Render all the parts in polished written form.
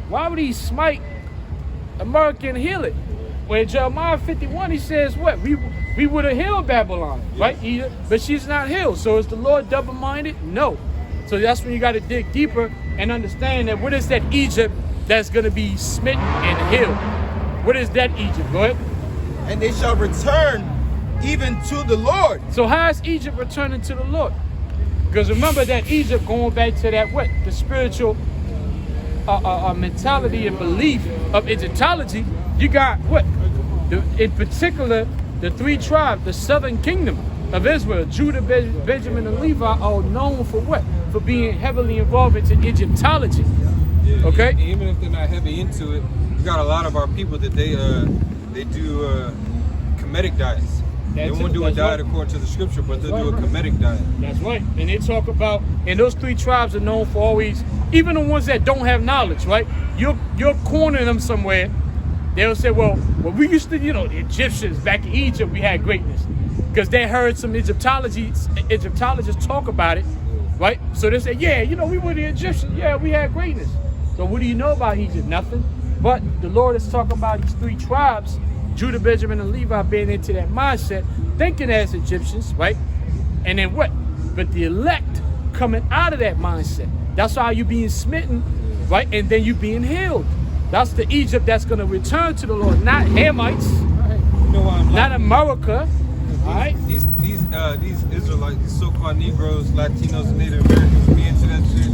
Why would he smite America and heal it? When Jeremiah 51, he says what? We would have healed Babylon, right? But she's not healed. So is the Lord double-minded? No. So that's when you got to dig deeper and understand that what is that Egypt that's going to be smitten and healed? What is that Egypt? Go ahead. And they shall return even to the Lord. So how is Egypt returning to the Lord? Because remember that Egypt, going back to that what? The spiritual mentality and belief of Egyptology, you got what? In particular, the three tribes, the southern kingdom of Israel, Judah, Benjamin, and Levi, are known for what? For being heavily involved into Egyptology. Yeah, okay? Even if they're not heavy into it, we got a lot of our people that they do Kemetic diets. They won't do a diet according to the scripture, but they'll do a Kemetic diet. That's right. And they talk about, and those three tribes are known for always, even the ones that don't have knowledge, right? You're cornering them somewhere. They'll say, well, we used to, the Egyptians back in Egypt, we had greatness. Because they heard some Egyptologists talk about it, right? So they say, yeah, we were the Egyptians. Yeah, we had greatness. So what do you know about Egypt? Nothing. But the Lord is talking about these three tribes, Judah, Benjamin, and Levi, being into that mindset, thinking as Egyptians, right? And then what? But the elect coming out of that mindset. That's how you being smitten, right? And then you being healed. That's the Egypt that's going to return to the Lord, not Hamites, not America. All right. These Israelites, these so-called Negroes, Latinos, and Native Americans be into that shit.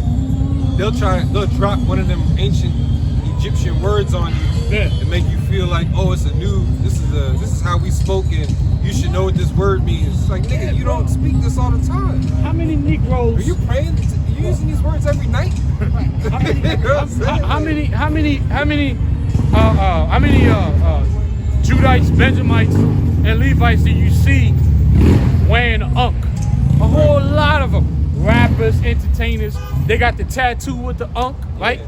They'll drop one of them ancient Egyptian words on you and make you feel like, oh, this is how we spoke and you should know what this word means. It's like, nigga, you don't speak this all the time. How many Negroes? Are you praying? Are you using these words every night? How many Judites, Benjamites, and Levites do you see wearing an ankh? A whole lot of them. Rappers, entertainers, they got the tattoo with the ankh, right?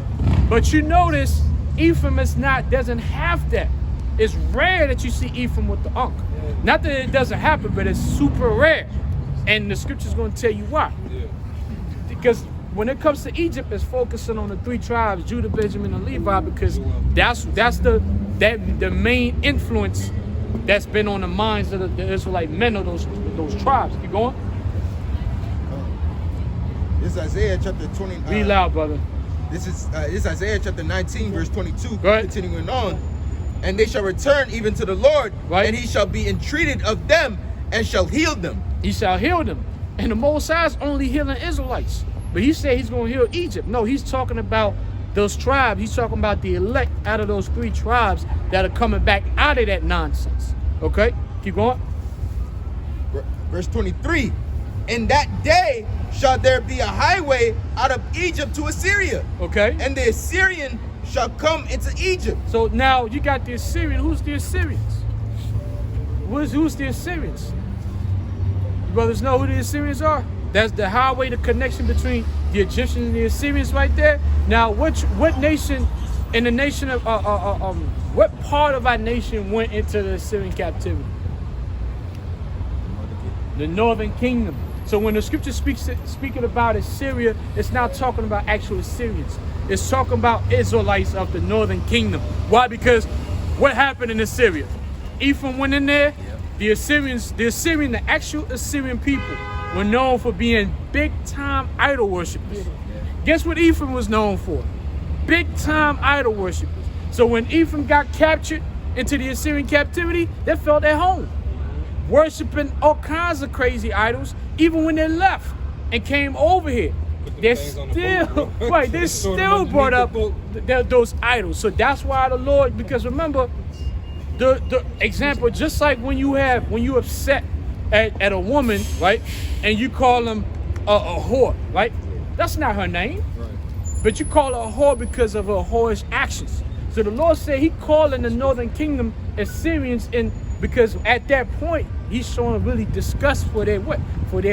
But you notice Ephraim doesn't have that. It's rare that you see Ephraim with the ankh. Not that it doesn't happen, but it's super rare. And the scripture's going to tell you why. Because when it comes to Egypt, it's focusing on the three tribes, Judah, Benjamin, and Levi, because that's the main influence that's been on the minds of the Israelite men of those tribes. Keep going. This is Isaiah chapter 20. Read loud, brother. This is Isaiah chapter 19, verse 22. Continuing on. And they shall return even to the Lord, and he shall be entreated of them and shall heal them. He shall heal them. And the Most High is only healing Israelites. But he said he's going to heal Egypt. No, he's talking about those tribes. He's talking about the elect out of those three tribes that are coming back out of that nonsense. Okay? Keep going. Verse 23. In that day shall there be a highway out of Egypt to Assyria. Okay. And the Assyrian shall come into Egypt. So now you got the Assyrian. Who's the Assyrians? Who's the Assyrians? You brothers know who the Assyrians are? That's the highway, the connection between the Egyptians and the Assyrians right there. Now, what nation in the nation of, what part of our nation went into the Assyrian captivity? The northern kingdom. So when the scripture speaking about Assyria, it's not talking about actual Assyrians. It's talking about Israelites of the northern kingdom. Why? Because what happened in Assyria? Ephraim went in there. The actual Assyrian people were known for being big-time idol worshippers. Guess what Ephraim was known for? Big-time idol worshippers. So when Ephraim got captured into the Assyrian captivity, they felt at home, worshiping all kinds of crazy idols. Even when they left and came over here, they still brought up those idols. So that's why the Lord, because remember, the example, just like when you upset at a woman, right, and you call them a whore, right? That's not her name, but you call her a whore because of her whorish actions. So the Lord said he calling the northern kingdom Assyrians in, because at that point he's showing really disgust for their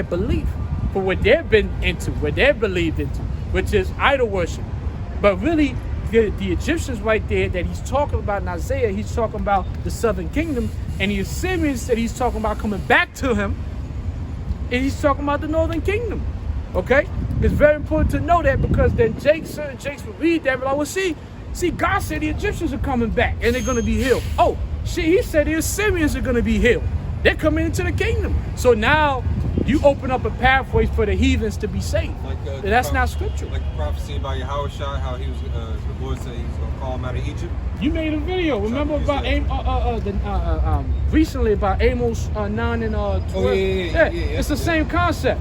belief, for what they've been into, what they've believed into, which is idol worship. But really, the Egyptians right there that he's talking about in Isaiah, he's talking about the southern kingdom, and the Assyrians that he's talking about coming back to him, and he's talking about the northern kingdom. Okay? It's very important to know that, because then Jakes will read that, but I will see See, God said the Egyptians are coming back and they're going to be healed. Oh, shit, he said the Assyrians are going to be healed. They're coming into the kingdom. So now you open up a pathway for the heathens to be saved. Like, that's not scriptural. Like the prophecy about Yahushua, how he was, the Lord said he was going to call him out of Egypt. You made a video, remember about recently about Amos 9 and 12? Oh, yeah. It's the same concept.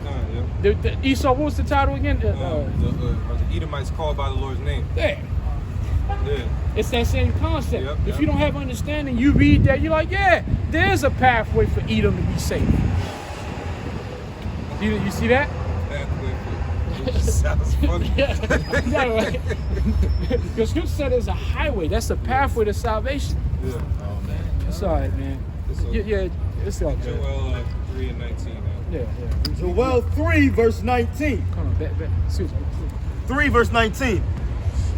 The Esau, what was the title again? The Edomites called by the Lord's name. Yeah. It's that same concept. Yep, if you don't have understanding, you read that, you're like, yeah, there's a pathway for Edom to be saved. You see that? Sounds funny. Right. The scripture said there's a highway. That's a pathway to salvation. Yeah. Oh man. It's all right, man. It's all good. Joel 3 and 19. Yeah. Joel 3 verse 19. Come on, back. Excuse me. 3 verse 19.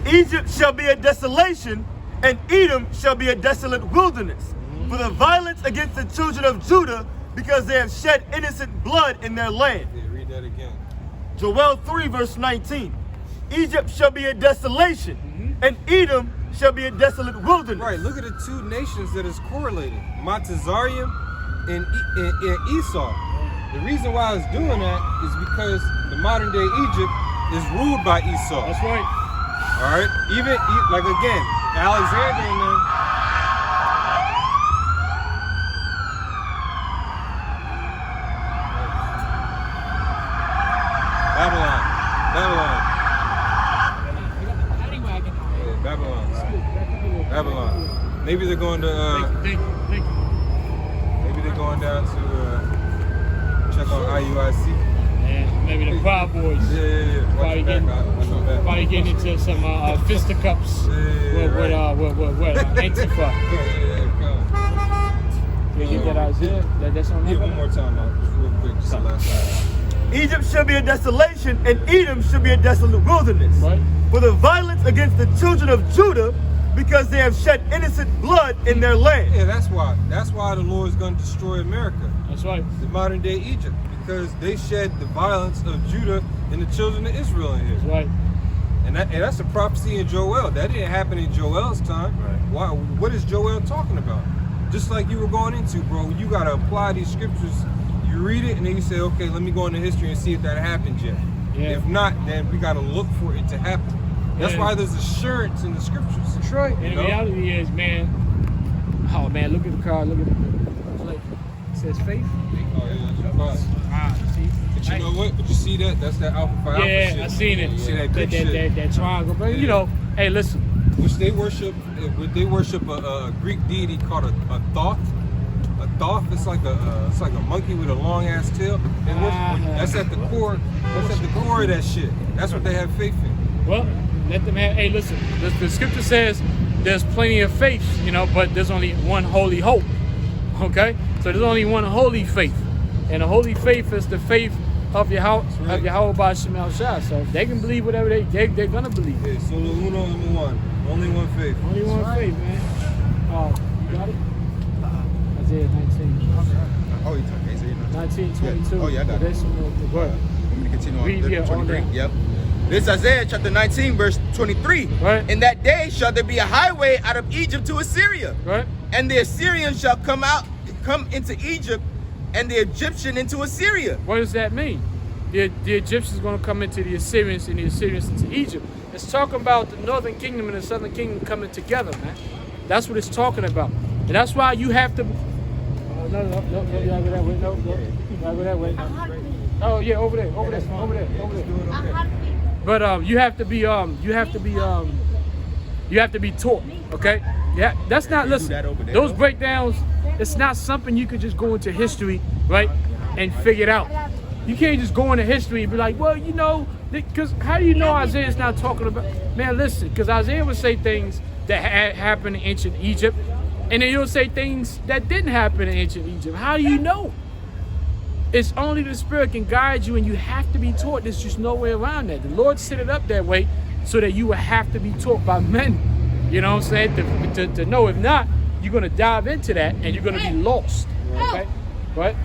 Egypt shall be a desolation, and Edom shall be a desolate wilderness, for the violence against the children of Judah, because they have shed innocent blood in their land. Yeah, read that again. Joel 3 verse 19. Egypt shall be a desolation, and Edom shall be a desolate wilderness. Right, look at the two nations that is correlated, Montezarium and Esau. The reason why it's doing that is because the modern day Egypt is ruled by Esau. That's right. All right, even like again, Alexander and them. Babylon. Yeah, Babylon. Maybe they're going to. Maybe they're going down to check on IUIC. Maybe the Proud Boys. Yeah. Probably getting into some fisticuffs with Antifa. You get that Isaiah? That's on one more time, just real quick. Just the last time. Egypt shall be a desolation, and Edom shall be a desolate wilderness. Right. For the violence against the children of Judah, because they have shed innocent blood in their land. Yeah, that's why. That's why the Lord is going to destroy America. That's right. The modern day Egypt. Because they shed the violence of Judah and the children of Israel in here. That's right. And that's a prophecy in Joel. That didn't happen in Joel's time. Right. Why? What is Joel talking about? Just like you were going into, bro, you got to apply these scriptures. You read it and then you say, okay, let me go into history and see if that happened yet. Yeah. If not, then we got to look for it to happen. That's why there's assurance in the scriptures. That's right. And the reality is, man, oh man, look at the car, look at the plate. It says faith. Oh, yeah, that's See? But you know what? But you see that? That's that Alpha Phi Alpha shit. Yeah, I seen it. You see that big shit? That triangle. But you know, hey, listen. Which they worship a Greek deity called a thoth. A thoth is like a monkey with a long ass tail. They worship, that's at the core. That's at the core of that shit. That's what they have faith in. Well, let them have. Hey, listen. The scripture says there's plenty of faith, you know, but there's only one holy hope. Okay, so there's only one holy faith, and the holy faith is the faith of Yahweh by Shemal Shah. So they can believe whatever they're gonna believe. Yeah, solo uno and one. Only one faith. Only one faith, man. You got it? Isaiah 19. Oh, you talking Isaiah 19, 22. Yeah. Oh, yeah, I got it. There's some more. Want me to continue on? Read, yeah, 23? on Yep. This is Isaiah chapter 19, verse 23. Right. In that day shall there be a highway out of Egypt to Assyria. Right. And the Assyrians shall come into Egypt, and the Egyptian into Assyria. What does that mean? The Egyptians going to come into the Assyrians and the Assyrians into Egypt. It's talking about the northern kingdom and the southern kingdom coming together, man. That's what it's talking about. And that's why you have to... No, you gotta go that way. No, you gotta go that way. Oh, yeah, over there. But you have to be taught, okay? Yeah, that's not, listen, those breakdowns, it's not something you could just go into history, right, and figure it out. You can't just go into history and be like, well, you know, because how do you know Isaiah's not talking about, man, listen, because Isaiah would say things that had happened in ancient Egypt, and then he'll say things that didn't happen in ancient Egypt. How do you know? It's only the Spirit can guide you, and you have to be taught. There's just no way around that. The Lord set it up that way so that you will have to be taught by men. You know what I'm saying? To know. If not, you're going to dive into that, and you're going to be lost. Okay? Right?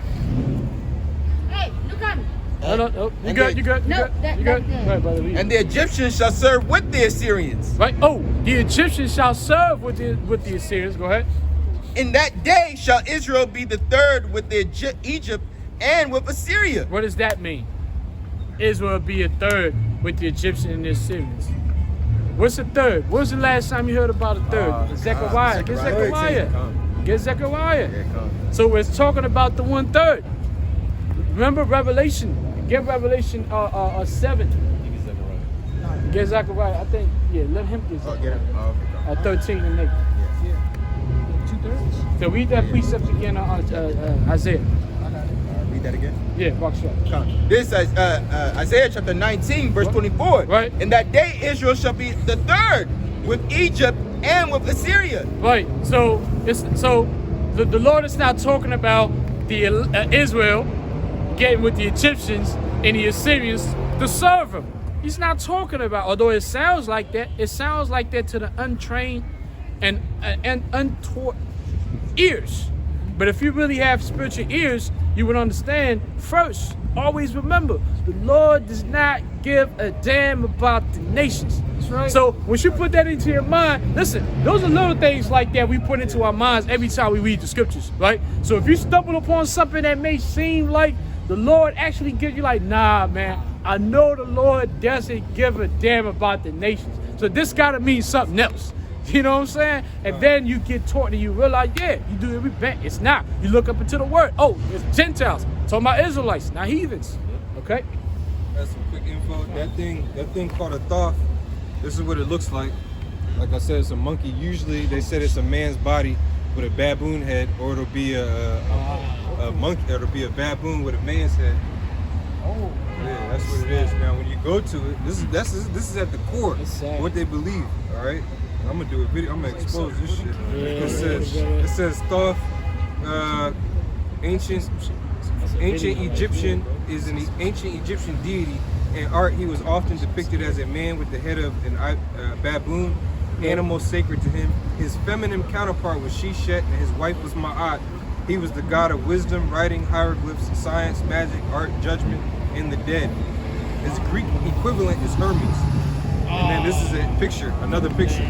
Hey, look at me. No. You And good? the- You good? No, You good? that- You good? that good. Go ahead, brother. Read. And the Egyptians shall serve with the Assyrians. Right. Oh, the Egyptians shall serve with the Assyrians. Go ahead. In that day shall Israel be the third with the Egypt and with Assyria. What does that mean? Israel will be a third with the Egyptians and the Assyrians. What's the third? When was the last time you heard about a third? Zechariah. Get Zechariah. Get Zechariah. So it's talking about the 1/3. Remember Revelation. Get Revelation 7. Get Zechariah. I think, yeah, let him get Zechariah. 13 and 8. 2/3. So read that precept again on Isaiah. Read that again. Yeah, Bakshah. This is Isaiah chapter 19, verse 24. Right. In that day Israel shall be the third with Egypt and with Assyria. Right. So the Lord is not talking about the Israel getting with the Egyptians and the Assyrians to serve him. He's not talking about, although it sounds like that, it sounds like that to the untrained and untaught ears. But if you really have spiritual ears, you would understand. First, always remember, the Lord does not give a damn about the nations. That's right. So when you put that into your mind, listen, those are little things like that we put into our minds every time we read the scriptures, right? So if you stumble upon something that may seem like the Lord actually gives you, like, nah, man, I know the Lord doesn't give a damn about the nations. So this gotta mean something else. You know what I'm saying? And then you get taught and you realize, yeah, you do it, repent. It's not. You look up into the word. Oh, it's Gentiles. Talking about Israelites, not heathens. Okay? That's some quick info. That thing called a thoth. This is what it looks like. Like I said, it's a monkey. Usually they said it's a man's body with a baboon head, or it'll be a monkey. It'll be a baboon with a man's head. Oh, yeah, that's what it is. Now, when you go to it, this is at the core of what they believe. All right. I'm gonna do a video. I'm gonna expose this shit. It says thoth, ancient Egyptian is an ancient Egyptian deity. In art, he was often depicted as a man with the head of a baboon, animal sacred to him. His feminine counterpart was Sheshet, and his wife was Ma'at. He was the god of wisdom, writing, hieroglyphs, science, magic, art, judgment, and the dead. His Greek equivalent is Hermes. And then this is a picture, another picture.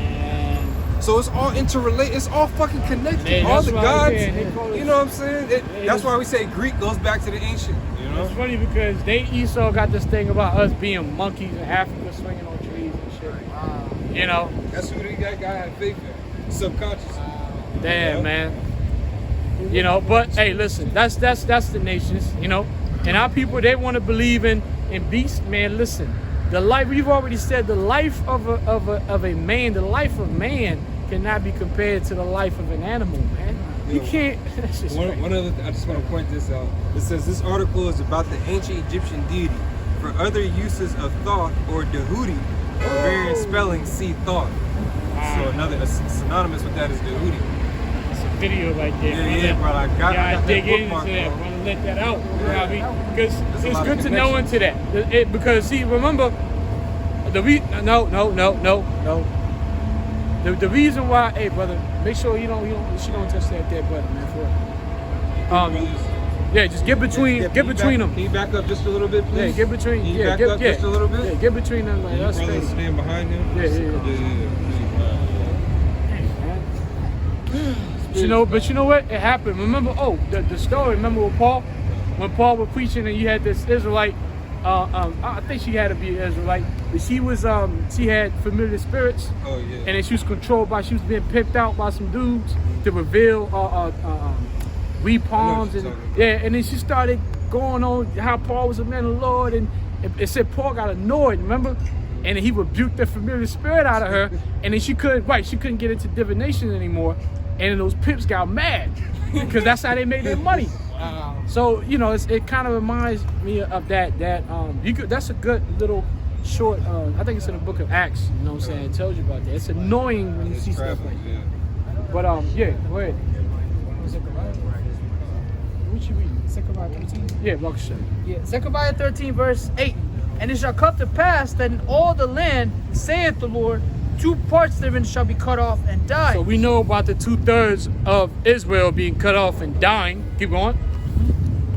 So it's all interrelated. It's all fucking connected. Man, all the gods. right, you know what I'm saying? That's why we say Greek goes back to the ancient. You know. It's funny because Esau got this thing about us being monkeys in Africa swinging on trees and shit. You know? That's who that guy had faith in. Subconscious. Damn, man. You know, but hey, listen, that's the nations, you know. And our people, they want to believe in beasts, man. Listen, the life, we've already said, the life of a man, the life of man cannot be compared to the life of an animal, man. You can't. One other, I just want to point this out. It says this article is about the ancient Egyptian deity. For other uses of thoth or dehuti, or variant spelling, see thoth. So another synonymous with that is dehuti. It's a video right there. Yeah, bro. I got dig that into bookmark, that. bro. Want to let that out? You know what I mean? Because There's a it's lot good of to know into that. Because see, remember the no. The reason why, hey brother, make sure she don't touch that dead brother, man. For real. Yeah, just get between them. Can you back up just a little bit, please? Yeah, get between. Can you back up just a little bit? Yeah, get between them. Like, that's brother crazy. stand behind him. Yeah. But you know what? It happened. Remember? Oh, the story. Remember with Paul? When Paul was preaching and you had this Israelite. I think she had to be an Israelite, but she was she had familiar spirits. Oh yeah. And then she was controlled by. She was being pimped out by some dudes to reveal read palms and and then she started going on how Paul was a man of the Lord, and it said Paul got annoyed, remember? And then he rebuked the familiar spirit out of her, and then she couldn't get into divination anymore, and then those pimps got mad because that's how they made their money. So you know, it kind of reminds me of that. That's a good little short. I think it's in the book of Acts. You know what I'm saying? It tells you about that. It's annoying when you see stuff like that. But yeah, go ahead. What you reading? Zechariah 13. Yeah, Mark shut. Yeah, Zechariah 13, verse 8. And it shall come to pass that in all the land, saith the Lord, 2 parts therein shall be cut off and die. So we know about the 2/3 of Israel being cut off and dying. Keep going.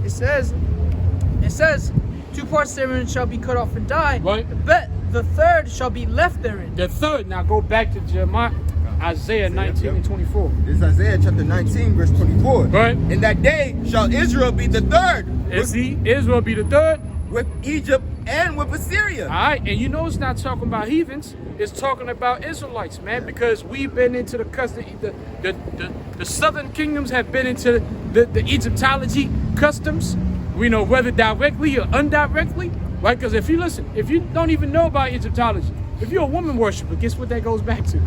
It says, 2 2 parts therein shall be cut off and die. Right. But the third shall be left therein. The third, now go back to Jeremiah, Isaiah 19 and 24. This is Isaiah chapter 19, verse 24. Right. In that day shall Israel be the third, And see, Israel be the third. with Egypt and with Assyria. All right, and you know it's not talking about heathens. It's talking about Israelites, man, because we've been into the custom. The southern kingdoms have been into the Egyptology customs. We know whether directly or indirectly, right? Because if you don't even know about Egyptology, if you're a woman worshiper, guess what that goes back to?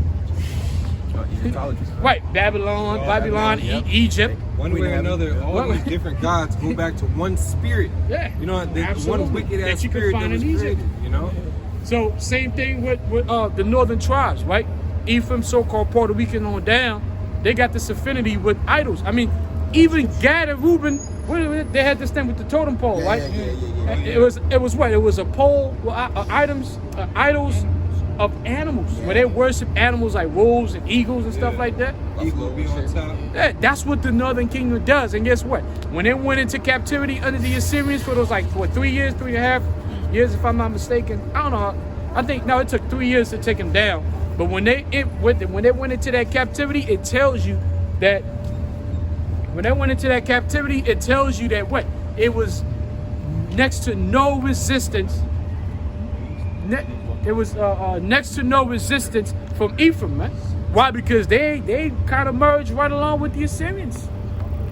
Right, Babylon, yep. Egypt. One way or another, all these different gods go back to one spirit. Yeah, You know, the absolutely. one wicked That ass you can spirit find that was in Egypt. created, you know? So same thing with the northern tribes, right? Ephraim, so-called Puerto Rican on down, they got this affinity with idols. I mean, even Gad and Reuben, they had this thing with the totem pole, right? Yeah. It was what? It was a pole, idols of animals, where they worship animals like wolves and eagles and stuff like that. Eagle be on top. Yeah, that's what the northern kingdom does. And guess what? When they went into captivity under the Assyrians for those 3 years, 3.5 years, if I'm not mistaken. I don't know. I think it took 3 years to take them down. But when they went into that captivity, it tells you that what? It was next to no resistance. It was next to no resistance from Ephraim, man. Why? Because they kind of merged right along with the Assyrians,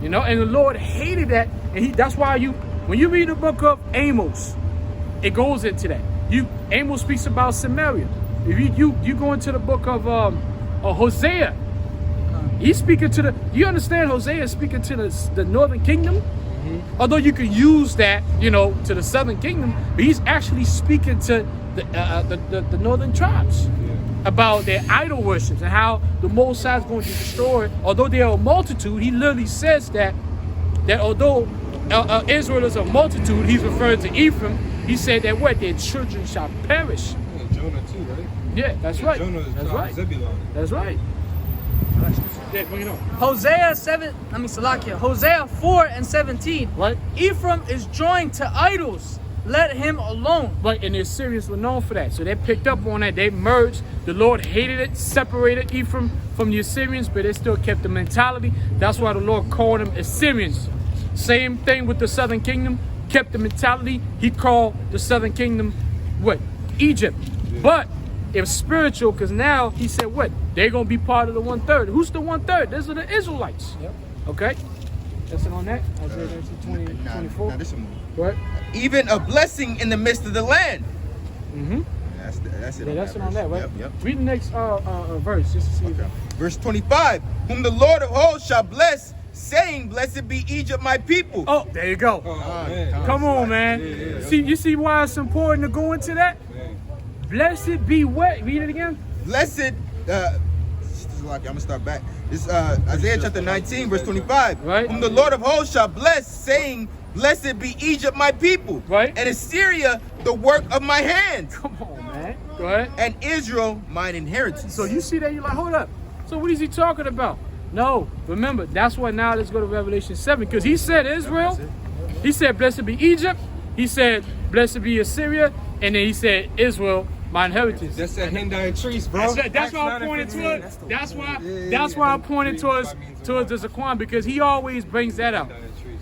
you know. And the Lord hated that, and that's why when you read the book of Amos, it goes into that. Amos speaks about Samaria. If you go into the book of Hosea, he's speaking to you understand Hosea is speaking to the northern kingdom. Although you can use that, to the southern kingdom, but he's actually speaking to the northern tribes about their idol worships and how the Most High is going to destroy it. Although they are a multitude, he literally says that although Israel is a multitude, he's referring to Ephraim. He said that their children shall perish. Yeah, Jonah too, right? Yeah, that's right. Jonah is That's right. Zebulon. That's right. Yeah, bring it on. Hosea 4 and 17. Right. Ephraim is joined to idols. Let him alone. Right, and the Assyrians were known for that. So they picked up on that. They merged. The Lord hated it, separated Ephraim from the Assyrians, but they still kept the mentality. That's why the Lord called them Assyrians. Same thing with the southern kingdom. Kept the mentality. He called the southern kingdom Egypt. Yeah. But it was spiritual, because now he said they're going to be part of the 1/3. Who's the 1/3? Those are the Israelites. Yep. Okay. That's it on that. Isaiah 24. Nah, this one. What? Even a blessing in the midst of the land. Mm-hmm. That's it. Yeah, that's it on that, right? Yep. Read the next verse just to see. Okay. Verse 25. Whom the Lord of hosts shall bless, saying, Blessed be Egypt, my people. Oh, there you go. Oh, man. Come on, man. Yeah. See, you see why it's important to go into that? Man. Blessed be what? Read it again. Blessed, I'm gonna start back. This Isaiah chapter 19, verse 25. Right. Whom the Lord of hosts shall bless, saying, Blessed be Egypt, my people. Right. And Assyria, the work of my hands. Come on, man. Go ahead. And Israel, mine inheritance. So you see that, you're like, hold up. So what is he talking about? No, remember, that's why now let's go to Revelation 7, because he said Israel, he said blessed be Egypt, he said blessed be Assyria, and then he said Israel, my inheritance. That's that Heathen bro. That's why I pointed towards. That's why I pointed towards the Zaquan, because he always brings that out.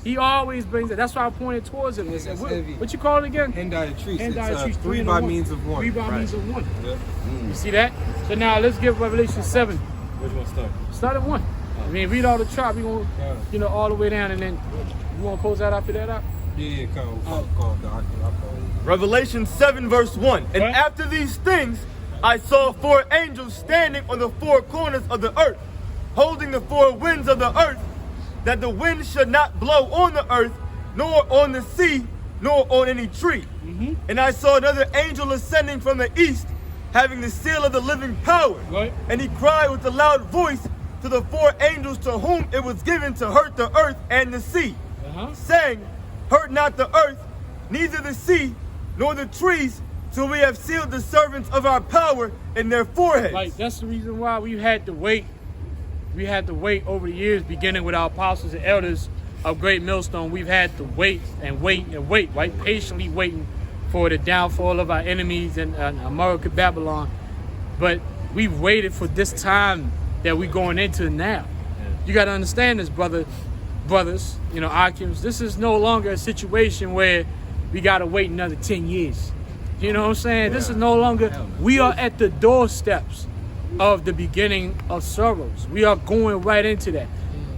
He always brings it. That's why I pointed towards him. Yes, that's what, heavy. what you call it again? Hendiatrice. Hendiatrice. It's 3 by means of 1. 3 by means of 1. Yeah. You see that? So now let's get Revelation 7. Which one start? Start at 1. I mean, read all the chart. We're going to, all the way down, and then you want to close that after that out? Yeah, come. Revelation 7 verse 1. And Right. after these things, I saw 4 angels standing on the 4 corners of the earth, holding the 4 winds of the earth, that the wind should not blow on the earth, nor on the sea, nor on any tree. And I saw another angel ascending from the east, having the seal of the living power. Right. And he cried with a loud voice to the 4 angels to whom it was given to hurt the earth and the sea, saying, Hurt not the earth, neither the sea, nor the trees, till we have sealed the servants of our power in their foreheads. Like, that's the reason why we had to wait. We had to wait over the years, beginning with our apostles and elders, of Great Millstone, we've had to wait and wait and wait, right? Patiently waiting for the downfall of our enemies in America, Babylon. But we've waited for this time that we're going into now. You got to understand this, brothers, Akims. This is no longer a situation where we got to wait another 10 years. You know what I'm saying? This is no longer, we are at the doorsteps of the beginning of sorrows. We are going right into that.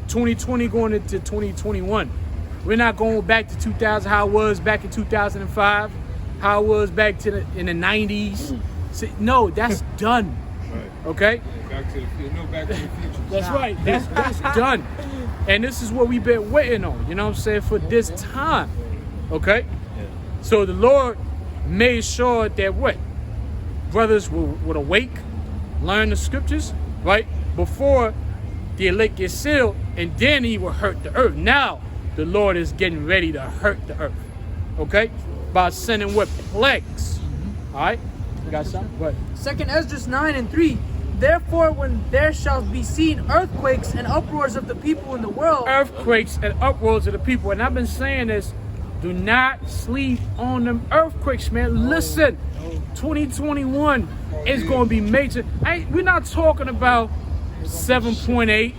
2020 going into 2021. We're not going back to 2000, how it was back in 2005, how it was back to in the 90s. See, no, that's done. Okay? Back to the future. That's right. That's done. And this is what we've been waiting on, you know what I'm saying, for this time. Okay? So the Lord made sure that what? Brothers would awake, learn the scriptures, right? Before the elect get sealed, and then he will hurt the earth. Now the Lord is getting ready to hurt the earth. Okay? By sending what? Plagues. Alright? You got something? What? 2nd Esdras 9:3. Therefore, when there shall be seen earthquakes and uproars of the people in the world. Earthquakes and uproars of the people. And I've been saying this. Do not sleep on them earthquakes, man. Listen, 2021 is going to be major. We're not talking about 7.8,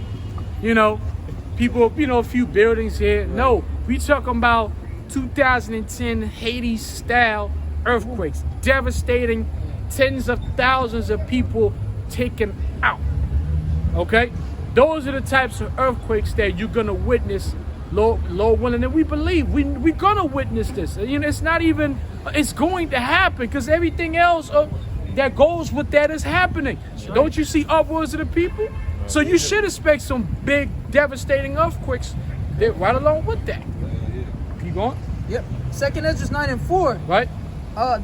people, a few buildings here. No, we talking about 2010 Haiti style earthquakes, devastating, tens of thousands of people taken out. Okay? Those are the types of earthquakes that you're going to witness, Lord willing, and we believe we're going to witness this. It's not even, it's going to happen because everything else that goes with that is happening. Don't you see upwards of the people? So you should expect some big, devastating earthquakes right along with that. Keep going. Yep. 2nd Esdras 9:4. Right?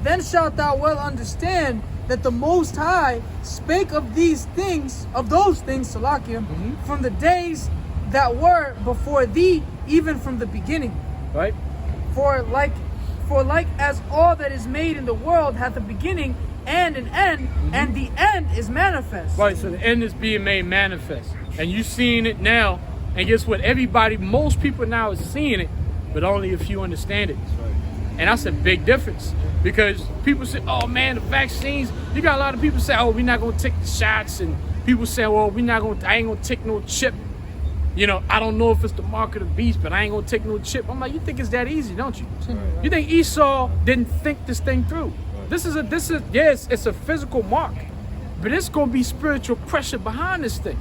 Then shalt thou well understand that the Most High spake of these things, of those things, Salakia, from the days that were before thee, even from the beginning. Right? For like as all that is made in the world hath a beginning and an end, and the end is manifest. Right, so the end is being made manifest. And you're seeing it now. And guess what? Most people now is seeing it, but only a few understand it. And that's a big difference. Because people say, oh man, the vaccines. You got a lot of people say, oh, we're not going to take the shots. And people say, well, I ain't going to take no chip. I don't know if it's the mark of the beast, but I ain't going to take no chip. I'm like, you think it's that easy, don't you? You think Esau didn't think this thing through? This is yes, it's a physical mark, but it's going to be spiritual pressure behind this thing.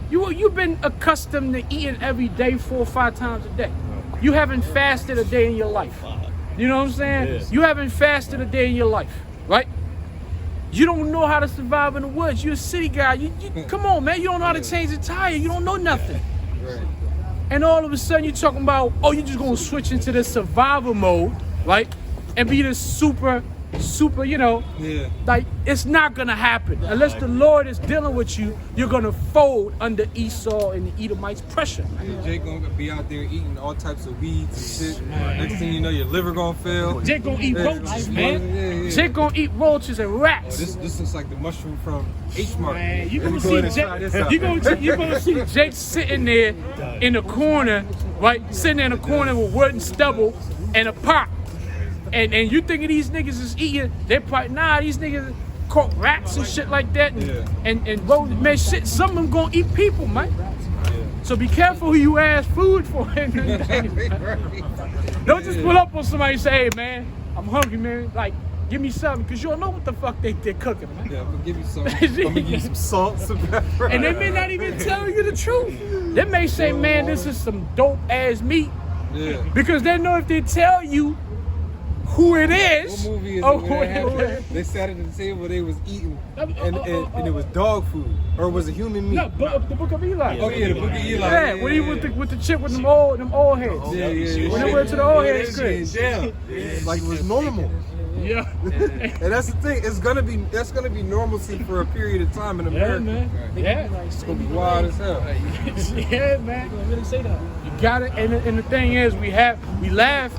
You've been accustomed to eating every day 4 or 5 times a day. You haven't fasted a day in your life. You know what I'm saying? Yes. You haven't fasted a day in your life, right? You don't know how to survive in the woods. You're a city guy. You come on, man. You don't know how to change a tire. You don't know nothing. Right. And all of a sudden you're talking about, oh, you're just going to switch into the survival mode, right? And be this super, like it's not going to happen. Unless the Lord is dealing with you, you're going to fold under Esau and the Edomites' pressure. Jake going to be out there eating all types of weeds and shit. Next thing you know, your liver going to fail. Jake going to eat roaches, man. Jake going to eat roaches and rats. This looks like the mushroom from H-Mart. You're going to see Jake sitting there in the corner, right? Sitting in the corner with wood and stubble and a pot. And you thinking these niggas is eating, they probably, these niggas caught rats and shit like that. And roaches, man, shit, some of them gonna eat people, man. So be careful who you ask food for. Don't just pull up on somebody and say, hey, man, I'm hungry, man. Like, give me something, because you don't know what the fuck they're cooking, man. Yeah, but give you something. I'm gonna give you some salt, some pepper. And they may not even tell you the truth. They may say, man, this is some dope-ass meat. Yeah. Because they know if they tell you who it is. What movie is it? They sat at the table, they was eating, and it was dog food, or was it human meat? No, the Book of Eli. Oh yeah, the Book of Eli. Yeah, when he with the chip with them old heads. Yeah. When they went to the old heads, yeah, like it was normal. Yeah. And that's the thing. That's gonna be normalcy for a period of time in America. Yeah, man. Yeah. It's gonna be wild as hell. Yeah, man. I really say that. You got it. And the thing is, we laugh.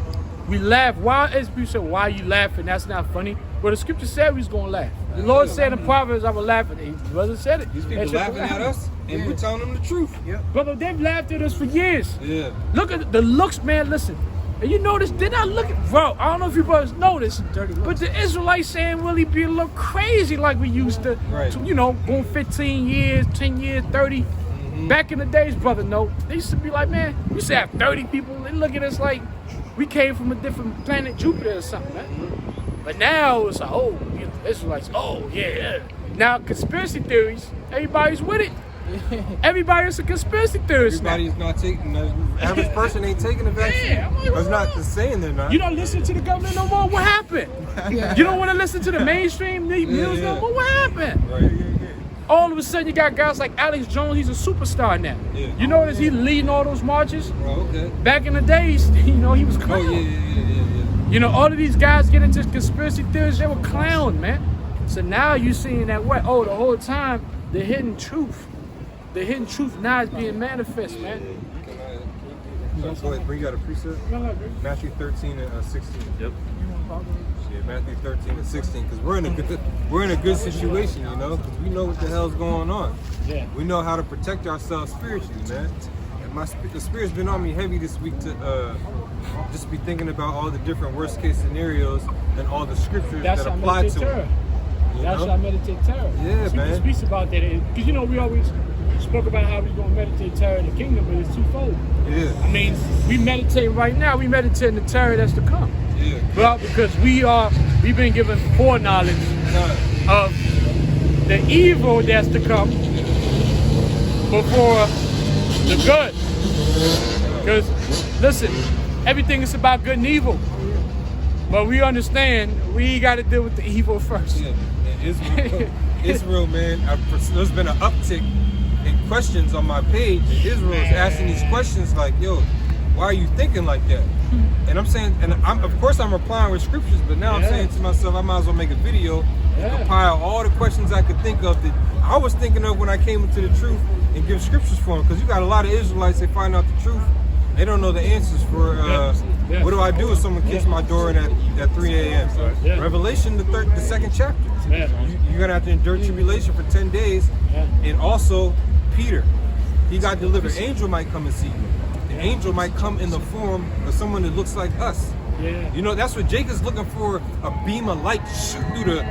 Why, as people say, why are you laughing? That's not funny. Well, the scripture said we was gonna laugh. The Lord said in Proverbs, I will laugh at it. His brother said it. These people laughing at us, and we're telling them the truth. Brother, they've laughed at us for years. Yeah. Look at the looks, man. Listen. And you notice, did I look at, bro, I don't know if you brothers noticed, but the Israelites saying really be a little crazy like we used to, you know, going 15 years, 10 years, 30. Back in the days, brother, no. They used to be like, man, we used to have 30 people. They look at us like we came from a different planet, Jupiter or something, man. But now it's like, oh, you know, Israelites, oh, yeah. Now, conspiracy theories, everybody's with it. Everybody's a conspiracy theorist. Everybody's not taking. The average person ain't taking the vaccine. Yeah, I'm like, That's not saying they're not. You don't listen to the government no more. What happened? You don't want to listen to the mainstream news no more. What happened? Right. All of a sudden, you got guys like Alex Jones. He's a superstar now. Yeah. You notice he leading all those marches. Oh, okay. Back in the days, you know, he was clown. Oh yeah. You know, all of these guys get into conspiracy theories. They were clown, man. So now you seeing that what? Oh, the whole time the hidden truth. The hidden truth now is being manifest, man. Go ahead, bring you out a precept. Matthew 13 and 16. Yep. Yeah, Matthew 13 and 16. Because we're in a good situation, you know, because we know what the hell's going on. Yeah. We know how to protect ourselves spiritually, man. And the spirit's been on me heavy this week to just be thinking about all the different worst case scenarios and all the scriptures that apply to it. That's why I meditate terror. Yeah, See, man. he speaks about that because you know we always spoke about how we're going to meditate terror in the kingdom, but it's twofold. Yeah. I mean, we meditate right now. We meditate the terror that's to come. Yeah. Well, because we've been given foreknowledge of the evil that's to come before the good. Because listen, everything is about good and evil, but we understand we got to deal with the evil first. Yeah. Israel, man, there's been an uptick in questions on my page. Israel is asking these questions like, yo, why are you thinking like that? And I'm saying, and of course I'm replying with scriptures, but now I'm saying to myself, I might as well make a video and compile all the questions I could think of that I was thinking of when I came into the truth and give scriptures for them. Because you got a lot of Israelites, they find out the truth, they don't know the answers for what do I do if someone kicks my door in at 3 a.m. Revelation, the second chapter. You're gonna have to endure tribulation for 10 days. And also Peter, he got delivered. Angel might come and see you. The angel might come in the form of someone that looks like us. You know, that's what Jacob's looking for, a beam of light shoot through the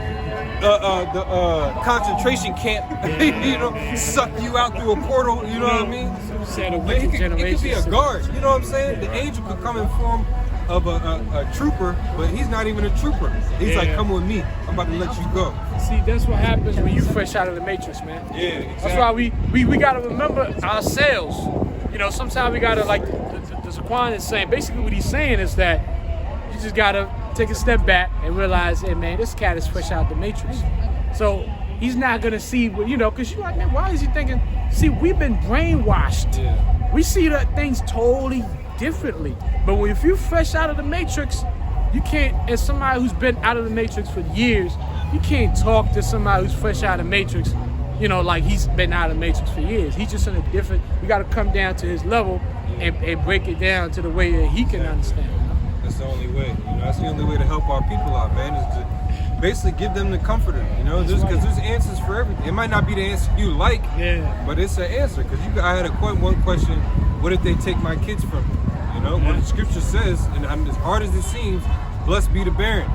concentration camp, you know, suck you out through a portal, you know what I mean? It could be a guard, you know what I'm saying? The angel could come in form of a trooper, but he's not even a trooper. He's like, come with me, I'm about to let you go. See, that's what happens when you fresh out of the matrix, man. Yeah, exactly. That's why we got to remember ourselves. You know, sometimes we got to, like the Zaquan is saying, basically what he's saying is that you just got to take a step back and realize, hey, man, this cat is fresh out the matrix. So he's not going to see what, you know, because you're like, man, why is he thinking? See, we've been brainwashed. Yeah. We see that things totally differently. But if you're fresh out of the matrix, you can't, as somebody who's been out of the matrix for years, you can't talk to somebody who's fresh out of the matrix, you know, like he's been out of the matrix for years. He's just in a different, we got to come down to his level and break it down to the way that he can understand. That's the only way. You know, that's the only way to help our people out, man, is to basically give them the comforter. You know, because there's answers for everything. It might not be the answer you like, but it's an answer. Because I had one question: what if they take my kids from me? You know, what the scripture says, and as hard as it seems, blessed be the barren.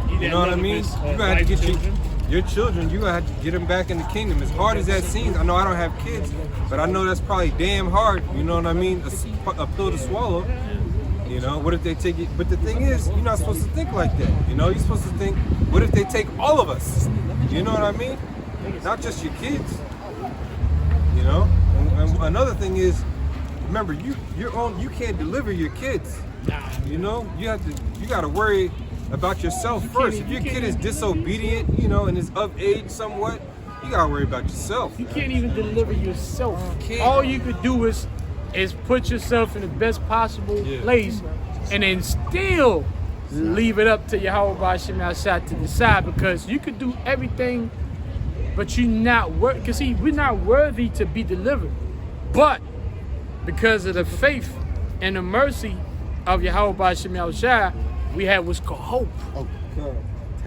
You know what I mean? You gotta have to get your children. You gotta have to get them back in the kingdom. As hard as that seems, I know I don't have kids, but I know that's probably damn hard. You know what I mean? A pill to swallow. You know, what if they take it? But the thing is, you're not supposed to think like that. You know, you're supposed to think, what if they take all of us? You know what I mean? Not just your kids. You know? And another thing is, remember, you can't deliver your kids. You know, you gotta worry about yourself first. If your kid is disobedient, you know, and is of age somewhat, you gotta worry about yourself. You can't even deliver yourself. All you could do is put yourself in the best possible place, and then still leave it up to Yahweh B'Shem Yahshua to decide, because you could do everything, but you're not worthy. Because see, we're not worthy to be delivered, but because of the faith and the mercy of Yahweh B'Shem Yahshua, we have what's called hope.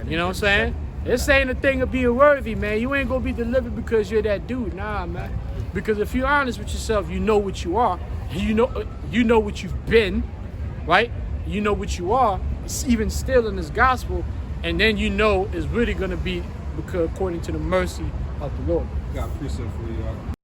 You know what I'm saying? This ain't a thing of being worthy, man. You ain't gonna be delivered because you're that dude. Nah, man. Because if you're honest with yourself, you know what you are. You know what you've been, right? You know what you are, even still in this gospel, and then you know it's really gonna be because according to the mercy of the Lord. Got a precept for you.